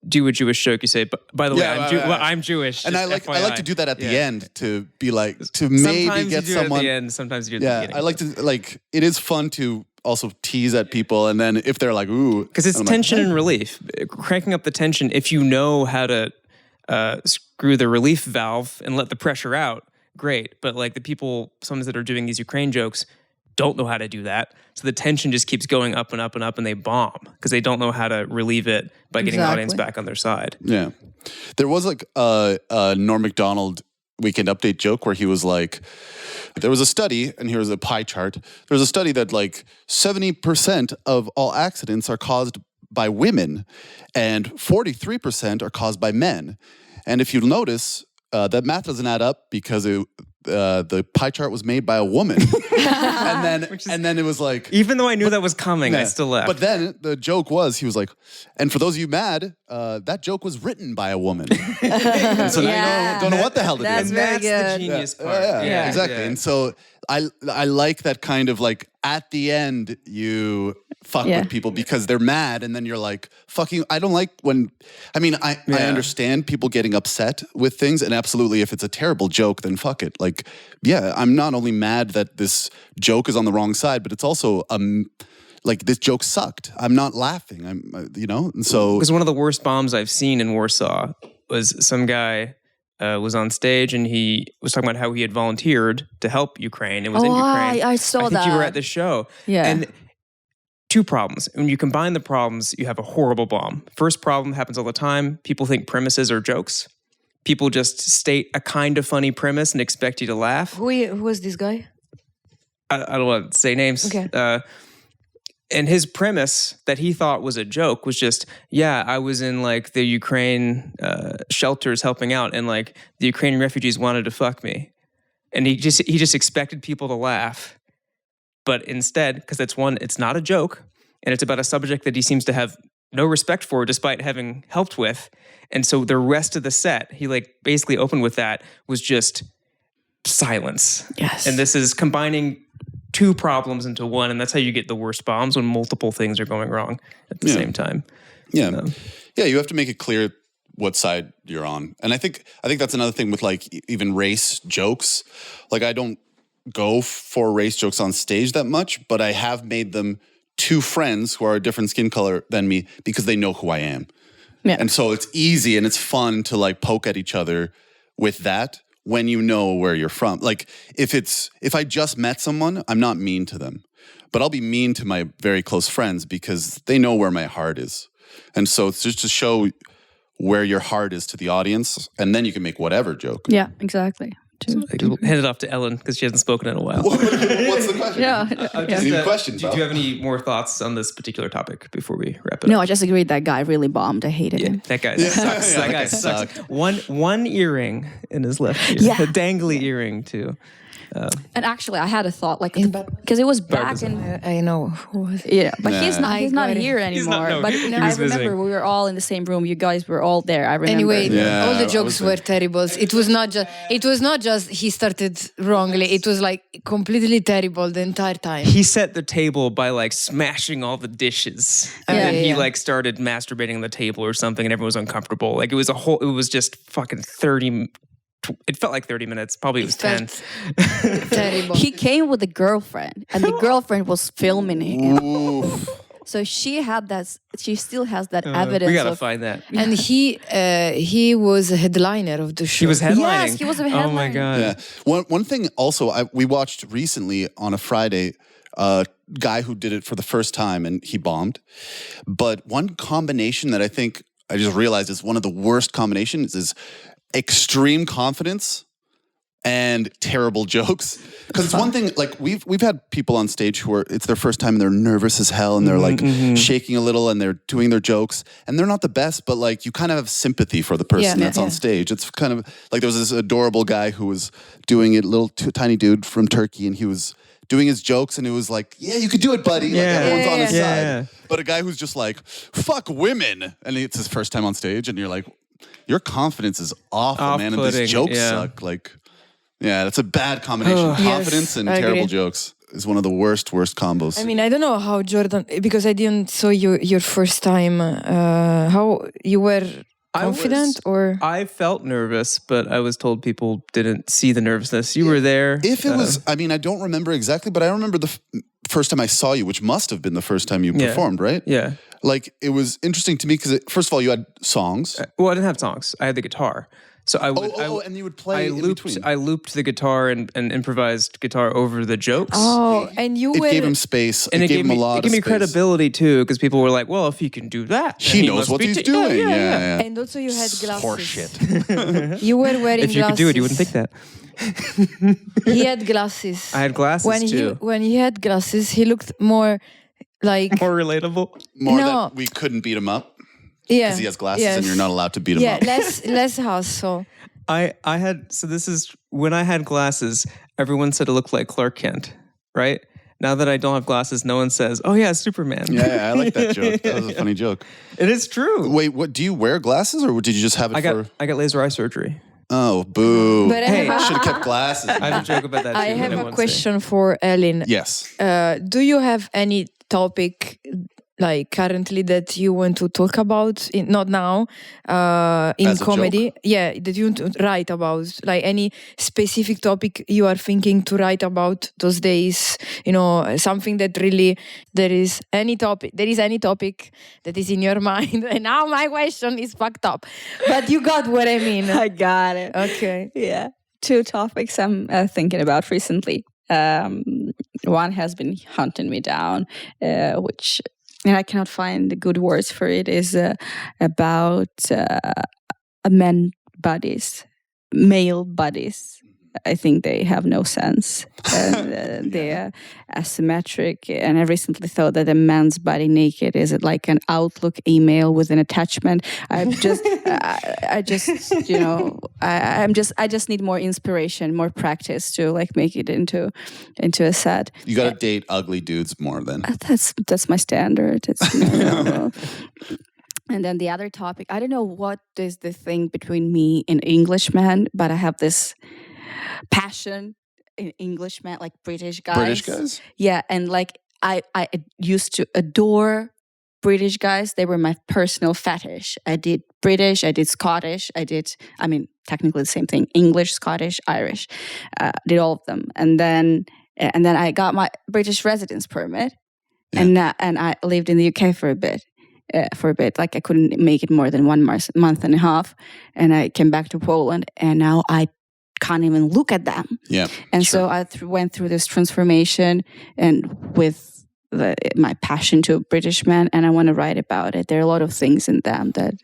do a Jewish joke, you say, "By the way, I'm Jewish." And I just like FYI. to do that at the Yeah. end to be like to maybe Sometimes get you do it someone. at the end. Sometimes you do it Yeah, at the beginning. I like to like. It is fun to also tease at people, and then if they're like, "Ooh," because it's I'm tension like, and relief, cranking up the tension. If you know how to screw the relief valve and let the pressure out, great. But like the people sometimes that are doing these Ukraine jokes don't know how to do that. So the tension just keeps going up and up and up, and they bomb because they don't know how to relieve it by getting the audience back on their side. Yeah, there was like a Norm Macdonald Weekend Update joke where he was like, there was a study, and here's a pie chart. There's a study that like 70% of all accidents are caused by women, and 43% are caused by men. And if you'll notice, that math doesn't add up because the pie chart was made by a woman. and then it was like, Even though I knew that was coming, I yeah. still laughed. But then the joke was, he was like, and for those of you mad, that joke was written by a woman. And so now you don't know what the hell to That's do. very That's good. the genius part. Yeah, exactly. Yeah. And so I like that kind of like at the end you fuck Yeah. with people because they're mad, and then you're like, fuck you. I don't like when, I mean, I understand people getting upset with things, and absolutely if it's a terrible joke, then fuck it. Like, yeah, I'm not only mad that this joke is on the wrong side, but it's also like this joke sucked. I'm not laughing. And so Because one of the worst bombs I've seen in Warsaw was some guy was on stage and he was talking about how he had volunteered to help Ukraine and was in Ukraine. I saw I think you were that. at the show. Yeah. And two problems. When you combine the problems, you have a horrible bomb. First problem happens all the time. People think premises are jokes. People just state a kind of funny premise and expect you to laugh. Who was this guy? I don't want to say names. Okay. And his premise that he thought was a joke was just, yeah, I was in like the Ukraine shelters helping out, and like the Ukrainian refugees wanted to fuck me, and he just expected people to laugh, but instead, because it's not a joke, and it's about a subject that he seems to have no respect for, despite having helped with, and so the rest of the set, he like basically opened with that was just silence. Yes. And this is combining two problems into one, and that's how you get the worst bombs when multiple things are going wrong at the same time. Yeah. Yeah, you have to make it clear what side you're on. And I think that's another thing with like even race jokes. Like I don't go for race jokes on stage that much, but I have made them to friends who are a different skin color than me because they know who I am. Yeah. And so it's easy and it's fun to like poke at each other with that. when you know where you're from. Like if I just met someone, I'm not mean to them, but I'll be mean to my very close friends because they know where my heart is. And so it's just to show where your heart is to the audience, and then you can make whatever joke. Yeah, exactly. Hand it off to Ellen because she hasn't spoken in a while. What's the question? Any questions? Do you have any more thoughts on this particular topic before we wrap it up? No, I just agreed that guy really bombed. I hated him. That guy sucks. That guy sucks. One earring in his left ear. Yeah. A dangly earring too. And actually, I had a thought, like, because it was back in. I know who was. Yeah, but he's not got it. here anymore. But he I was remember visiting. we were all in the same room. You guys were all there. I remember. Anyway, Yeah, all the I jokes was were terrible. It was not just he started wrongly. It was like completely terrible the entire time. He set the table by like smashing all the dishes, and Yeah, then he yeah. like started masturbating on the table or something, and everyone was uncomfortable. Like it was just fucking 30. It felt like 30 minutes. Probably it was 10. Terrible. He came with a girlfriend, and the girlfriend was filming him. Oof. So she had that. She still has that evidence. We gotta of, find that. And he was a headliner of the show. He was headlining. Yes, he was a Oh my headliner. god. Yeah. One thing also, we watched recently on a Friday, a guy who did it for the first time and he bombed. But one combination that I think I just realized is one of the worst combinations is extreme confidence and terrible jokes. Because it's one thing, like we've had people on stage who are, it's their first time and they're nervous as hell and they're like shaking a little and they're doing their jokes and they're not the best, but like you kind of have sympathy for the person that's on stage. It's kind of like there was this adorable guy who was doing it, little tiny dude from Turkey, and he was doing his jokes and it was like, yeah, you could do it, buddy. Like everyone's on his side. But a guy who's just like, fuck women. And it's his first time on stage and you're like, your confidence is awful, man. And these jokes suck. Like, yeah, that's a bad combination. Confidence and terrible jokes is one of the worst combos. I mean, I don't know how Jordan, because I didn't saw you your first time. How you were confident or? I felt nervous, but I was told people didn't see the nervousness. You were there. If it was, I mean, I don't remember exactly, but I remember the first time I saw you, which must have been the first time you performed, right? Yeah. Like, it was interesting to me because, first of all, you had songs. Well, I didn't have songs. I had the guitar. So I would. And you would play in between. I looped the guitar and improvised guitar over the jokes. Oh, and you were. It gave him space. And it gave him a lot of space. It gave me credibility too, because people were like, "Well, if he can do that, he knows what he's doing." Yeah. And also, you had glasses. Horseshit. You were wearing glasses. If you could do it, you wouldn't think that. He had glasses. I had glasses too. When he had glasses, he looked more like more relatable. More that we couldn't beat him up. Yeah, because he has glasses and you're not allowed to beat him up. Yeah, less hustle. I had, so this is, when I had glasses, everyone said it looked like Clark Kent, right? Now that I don't have glasses, no one says, "Oh yeah, Superman." Yeah, I like that joke. That was a funny joke. It is true. Wait, what? Do you wear glasses or did you just have it I got laser eye surgery. Oh, boo. But hey, I should have kept glasses. I have a joke about that too. I have a question for Elin. Yes. Do you have any topic like currently that you want to talk about not now in As a comedy joke? Yeah, that you want to write about, like any specific topic you are thinking to write about those days, something that really there is any topic that is in your mind. And now my question is fucked up, but you got what I mean. I got it. Okay. Yeah. 2 topics I'm thinking about recently. One has been hunting me down, which, and I cannot find the good words for it, is about men bodies, male bodies. I think they have no sense. They are asymmetric. And I recently thought that a man's body naked is like an Outlook email with an attachment. I just need more inspiration, more practice to like make it into a set. You got to date ugly dudes more then. That's my standard. It's And then the other topic, I don't know what is the thing between me and Englishmen, but I have this passion in Englishmen, like British guys. British guys? Yeah, and like I used to adore British guys. They were my personal fetish. I did British, I did Scottish, technically the same thing, English, Scottish, Irish. Did all of them. And then I got my British residence permit, and I lived in the UK for a bit. Like I couldn't make it more than 1 month and a half, and I came back to Poland, and now I can't even look at them. Yeah. And so I went through this transformation and with my passion to British men, and I want to write about it. There are a lot of things in them that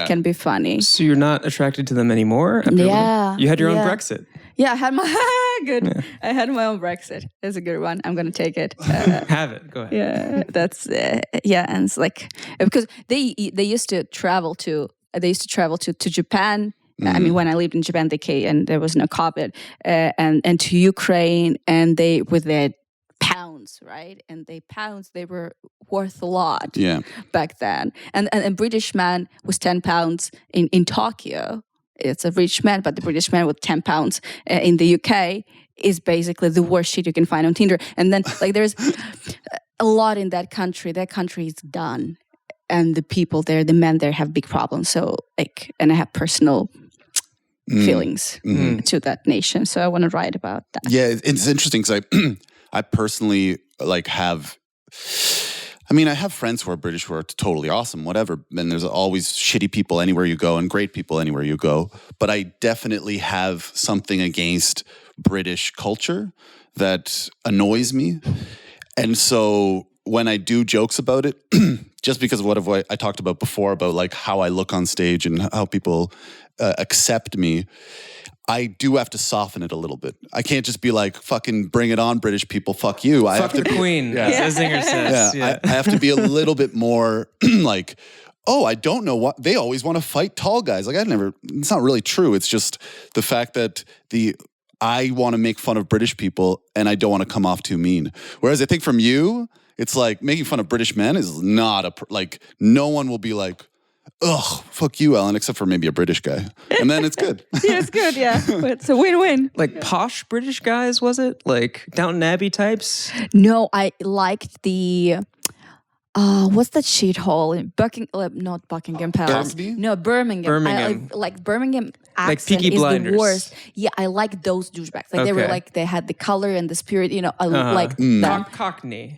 can be funny. So you're not attracted to them anymore? Yeah. You had your own Brexit. Yeah, I had my good. Yeah. I had my own Brexit. That's a good one. I'm going to take it. Have it. Go ahead. Yeah, that's and it's like because they used to travel to Japan. I mean, when I lived in Japan, they came and there was no COVID, and to Ukraine, and they with their pounds, right? And they were worth a lot back then. And a British man with 10 pounds in Tokyo, it's a rich man, but the British man with 10 pounds in the UK is basically the worst shit you can find on Tinder. And then like there's a lot in that country. That country is done. And the people there, the men there have big problems. So like, and I have personal feelings to that nation. So I want to write about that. Yeah, it's interesting because I personally like have, I mean, I have friends who are British who are totally awesome, whatever. And there's always shitty people anywhere you go and great people anywhere you go. But I definitely have something against British culture that annoys me. And so when I do jokes about it, just because of what I talked about before, about like how I look on stage and how people accept me, I do have to soften it a little bit. I can't just be like, fucking bring it on, British people, fuck you. I fuck have to the queen, as Zinger says. Yeah. I have to be a little bit more like, oh, I don't know what, they always want to fight tall guys. Like it's not really true. It's just the fact that I want to make fun of British people and I don't want to come off too mean. Whereas I think from you, it's like making fun of British men is not like, no one will be like, ugh, fuck you, Ellen, except for maybe a British guy. And then it's good. Yeah, it's good, yeah. It's a win-win. Like posh British guys, was it? Like Downton Abbey types? No, I liked the... what's that shithole in not Buckingham Palace? No, Birmingham. I like Birmingham accent like Peaky is Blinders. The worst. Yeah, I like those douchebags. Like they were like they had the color and the spirit. You know, like that.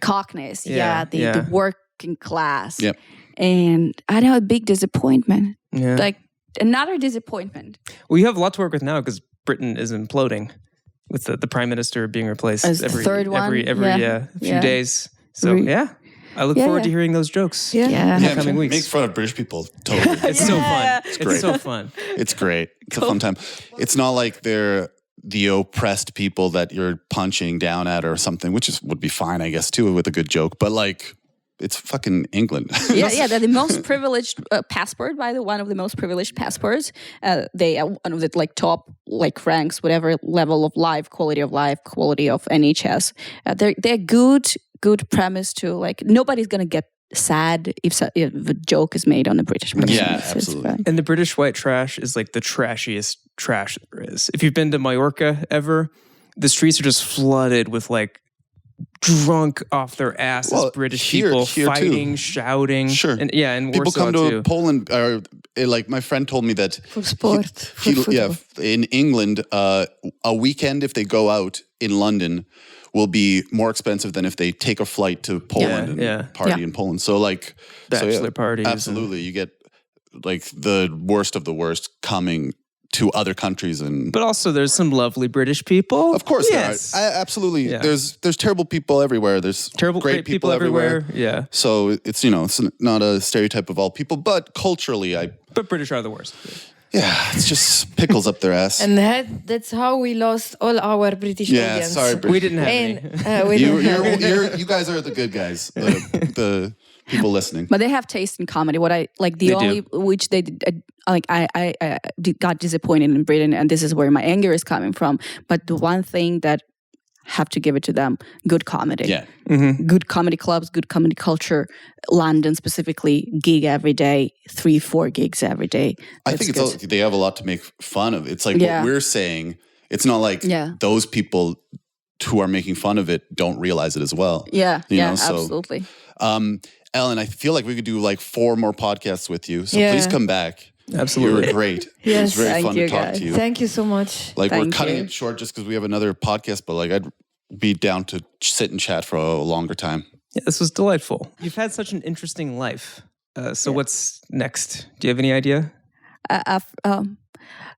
Cockneys. Yeah, the working class. Yep. And I know a big disappointment. Yeah. Like another disappointment. Well, you have a lot to work with now because Britain is imploding with the prime minister being replaced every few days. So I look forward to hearing those jokes in the coming weeks. Make fun of British people, totally. It's so fun. It's so fun. It's great. It's a fun time. It's not like they're the oppressed people that you're punching down at or something, which would be fine, I guess, too, with a good joke. But like, it's fucking England. They're the most privileged passport, one of the most privileged passports. They are one of the like top like ranks, whatever level of life, quality of NHS. They're good premise to like nobody's gonna get sad if a joke is made on a British person. Yeah, absolutely. And the British white trash is like the trashiest trash there is. If you've been to Mallorca ever, the streets are just flooded with like drunk off their asses British people fighting, shouting. Sure. And in people Warsaw come to too. Poland, or like my friend told me that for sport. In England, a weekend if they go out in London will be more expensive than if they take a flight to Poland and party in Poland. So like bachelor parties. Absolutely. You get like the worst of the worst coming to other countries, but also there's some lovely British people. Of course, yes. There are. Absolutely. Yeah. There's terrible people everywhere. There's great people everywhere. Yeah. So it's it's not a stereotype of all people, but culturally, but British are the worst. Yeah, it's just pickles up their ass. And that's how we lost all our British audience. Sorry, British. We didn't have any. You guys are the good guys. The people listening. But they have taste in comedy. What I like which they did, I got disappointed in Britain, and this is where my anger is coming from. But the one thing that have to give it to them, good comedy. Yeah. Mm-hmm. Good comedy clubs, good comedy culture. London specifically, gig every day, 3-4 gigs every day. I think they have a lot to make fun of. It's like what we're saying. It's not like those people who are making fun of it don't realize it as well. Yeah, absolutely. Ellen, I feel like we could do like 4 more podcasts with you. So please come back. Absolutely. You're great. Yes, it was very fun to talk to you. Thank you so much. Like we're cutting it short just because we have another podcast, but like I'd be down to sit and chat for a longer time. Yeah, this was delightful. You've had such an interesting life. So what's next? Do you have any idea? I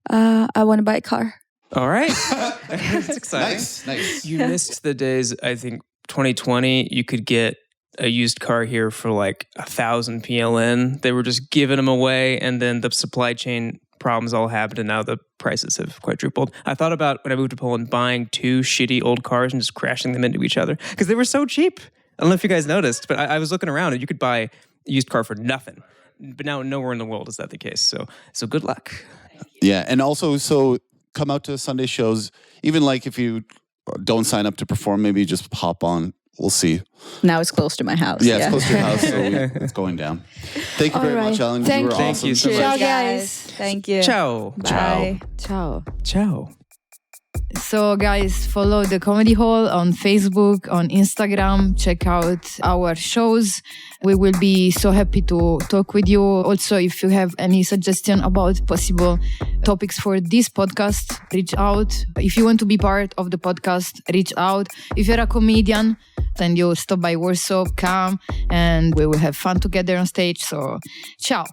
want to buy a car. All right. That's exciting. Nice. You missed the days, I think, 2020, you could get a used car here for like 1,000 PLN. They were just giving them away, and then the supply chain problems all happened, and now the prices have quadrupled. I thought about when I moved to Poland buying 2 shitty old cars and just crashing them into each other because they were so cheap. I don't know if you guys noticed, but I was looking around and you could buy a used car for nothing. But now nowhere in the world is that the case. So good luck. Yeah, and also, so come out to Sunday shows. Even like if you don't sign up to perform, maybe just hop on. We'll see. Now it's close to my house. Yeah, it's close to your house, so it's going down. Thank you very much, Elin. Thank you were you. awesome. Thank you so much. Ciao, guys. Thank you. Ciao. Bye. Ciao. Ciao. So guys, follow the Comedy Hall on Facebook, on Instagram. Check out our shows. We will be so happy to talk with you. Also, if you have any suggestion about possible topics for this podcast, reach out. If you want to be part of the podcast, reach out. If you're a comedian and you stop by Warsaw, come and we will have fun together on stage. So, ciao.